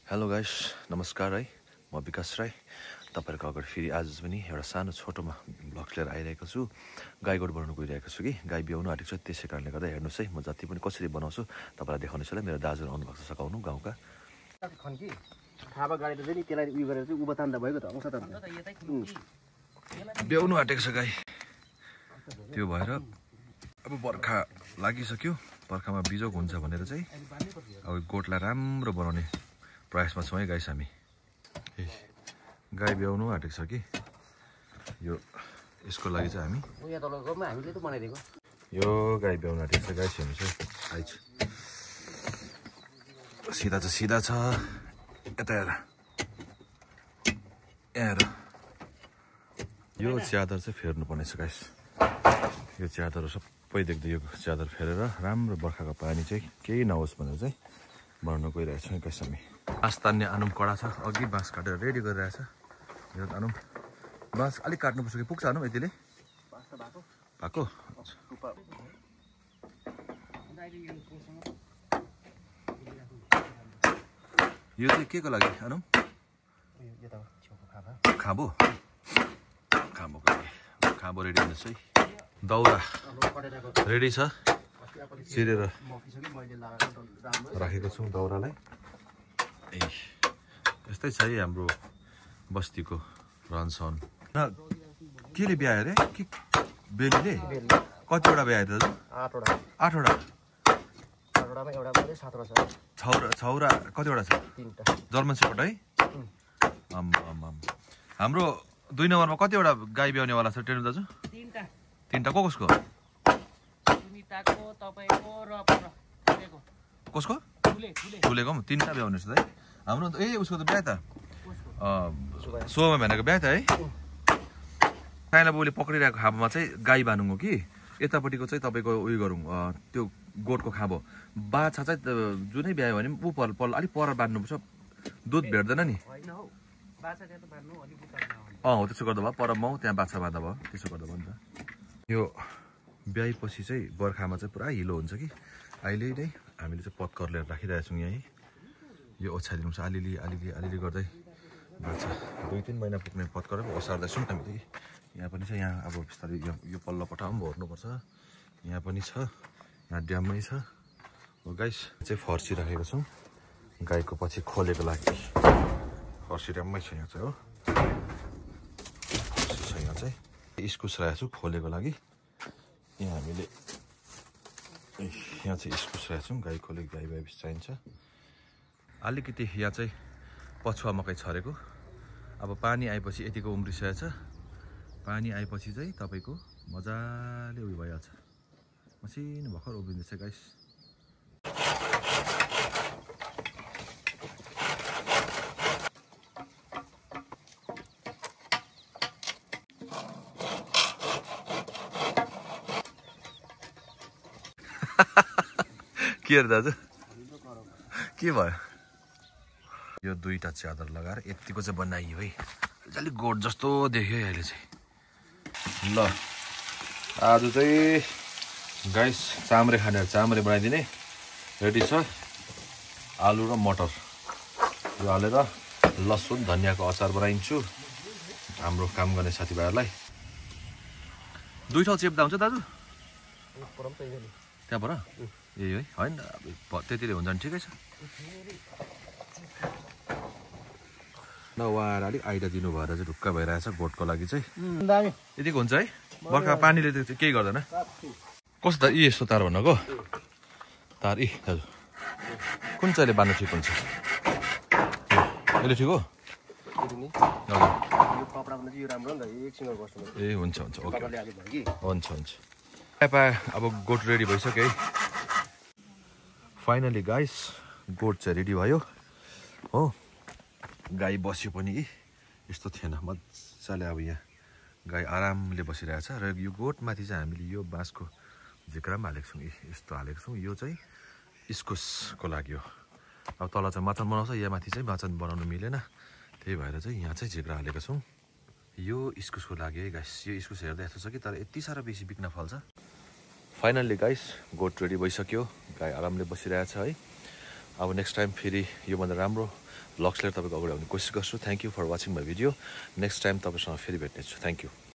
Hello guys, नमस्कार है। म विकास राई तपाईहरुको अगाडि फेरि आज पनि एउटा सानो छोटोमा ब्लग लिएर आइरहेको छु। गाई गोठ बनाउन गइरहेको छु कि गाई ब्याउनु आँटेको छ, त्यसै कारणले गर्दा हेर्नुस् है म जति पनि कसरी बनाउँछु तपाईलाई देखाउने छु। मेरो दाजुहरु आउनु भएको छ सकाउनु गाउँका। खन्की थाबा गाडी त नि त्यसलाई उयो गरेर चाहिँ उबा तान्दा भएको त आउँछ त ब्याउनु आँटेको छ गाई। त्यो भएर अब बर्खा लागिसक्यो, बर्खामा बिजोग हुन्छ भनेर चाहिँ अब गोठलाई राम्रो बनाउने प्रयासमा छौँ है गाइस हामी। गाई ब्याउनु आँटेको छ कि यो यसको लागि चाहिँ हामी यहाँ तल गाउँमा हामीले त बनाइदिएको यो गाई ब्याउनु आँटेको छ गाइस। हेर्नुहोस् है आइज सिधा छ, सिधा छ। यता हेर, यहाँ हेर। यो च्यादर चाहिँ फेर्नु पर्ने छ गाइस। यो च्यादर सबै देख्दै यो च्यादर फेरेर राम्रो बर्खाको पानी चाहिँ केही नहोस् भनेर चाहिँ बनाउन गइरहेको छौँ गाइस हामी। बाँस तान्ने आनुम कडा छ, अघि बाँस काटेर रेडी गरिरहेछ। यो आनुम बाँस अलिक काट्नुपर्छ कि पुग्छ आनुम यतिले? भएको यो चाहिँ के को लागि आनुम? खाबो खाबोको लागि। खाबो रेडी हुनुहोस् है। दाउरा रेडी छ, चिरेर राखेको छौँ दाउरालाई। यस्तै छ है हाम्रो बस्तीको रहनसहन। केले ब्यायो अरे कि बेलीले? कतिवटा ब्यायो दाजु? 8वटा। छौरा कतिवटा छ? 3टा। जर्मन सेपर्ड है। हाम्रो 2 नम्बरमा कतिवटा गाई ब्याउनेवाला छ टेनु दाजु? 3टा। कसको? कसको? ठुलेको 3टा ब्याउने छ है हाम्रो। उसको त ब्यायो त सोमा भनेको ब्यायो त है। काइला बाउले पक्रिरहेको खाबोमा चाहिँ गाई बानुङ हो कि यतापट्टिको चाहिँ तपाईँको उयो गरौँ त्यो गोठको खाबो। बाछा चाहिँ जुनै ब्यायो भने ऊ पल्ल अलिक पर बान्नुपर्छ, दुध भेट्दैन नि। हो त्यसो गर्दा भयो, पर माउ त्यहाँ बाछा बाँधा भयो, त्यसो गर्दा भयो नि त। यो ब्याएपछि चाहिँ बर्खामा चाहिँ पुरा हिलो हुन्छ कि अहिले नै हामीले चाहिँ पत्कर लिएर राखिरहेको छौँ यहीँ। यो ओछ्याइदिनु छ अलिअलि गर्दै बाछा 2-3 महिना पुग्ने पत्करै ओसार्दैछौँ हामीले। यहाँ पनि छ, यहाँ अब बिस्तारै यो पल्लो पठाउँ पनि भर्नुपर्छ। यहाँ पनि छ, यहाँ ड्याममै छ। हो गाइस चाहिँ फर्सी राखेको छौँ गाईको पछि खोलेको लागि। फर्सी ड्याममै छ यहाँ चाहिँ। हो फर्सी छ यहाँ चाहिँ। इस्कुस राखेको छु खोलेको लागि। यहाँ हामीले यहाँ चाहिँ इस्कुस राखेको छौँ गाई खोले, गाई भएपछि चाहिन्छ। अलिकति यहाँ चाहिँ पछुवा मकै छरेको। अब पानी आएपछि यतिको उम्रिसकेको छ। पानी आएपछि चाहिँ तपाईँको मजाले उयो भइहाल्छ, मसिनो भर्खर उभिँदैछ गाइस। के अरे दाजु के भयो? यो 2टा च्यादर लगाएर यतिको चाहिँ बनाइयो है। अलिक गोठ जस्तो देख्यो अहिले चाहिँ। ल आज चाहिँ गाइस चाम्रे खाने चाम्रे बनाइदिने रेडी छ। आलु र मटर यो हालेर लसुन धनियाँको अचार बनाइन्छु हाम्रो काम गर्ने साथीभाइहरूलाई। 2 ठाउँ चेप्दा हुन्छ दाजु त्यहाँबाट? ए है होइन त्यतिले हुन्छ नि ठिकै छ। ल उहाँहरू अलिक आइडिया दिनु भएर चाहिँ ढुक्क भइरहेछ गोठको लागि चाहिँ। यतिको हुन्छ है बर्खा पानीले त केही गर्दैन। कस्तो त यस्तो तार भन्नको तार? दाजु कुन चाहिँले बाँध्नु ठिक हुन्छ? यसले ठिक हो? ए हुन्छ ओके हुन्छ। अब गोठ रेडी भइसक्यो है फाइनली गाइस। गोठ चाहिँ रेडी भयो हो। गाई बस्यो पनि कि यस्तो थिएन, मजाले अब यहाँ गाई आरामले बसिरहेछ। र यो गोठमाथि चाहिँ हामीले यो बाँसको झिक्रा पनि हालेको छौँ, यस्तो हालेको छौँ। यो चाहिँ इस्कुसको लागि हो। अब तल चाहिँ मचान बनाउँछ, यहाँ माथि चाहिँ मचान बनाउनु मिलेन, त्यही भएर चाहिँ यहाँ चाहिँ झिक्रा हालेको छौँ। यो इस्कुसको लागि है गाइस। यो इस्कुस हेर्दा यस्तो छ कि तर यति साह्रो बेसी बिक्न फल्छ। फाइनल्ली गाइस गोठ रेडी भइसक्यो, गाई आरामले बसिरहेछ है। अब नेक्स्ट टाइम फेरि योभन्दा राम्रो भ्लग्स लिएर तपाईँको अगाडि आउने कोसिस गर्छु। Thank you for watching my video. Next time तपाईँसँग फेरि भेट्नेछु। Thank you.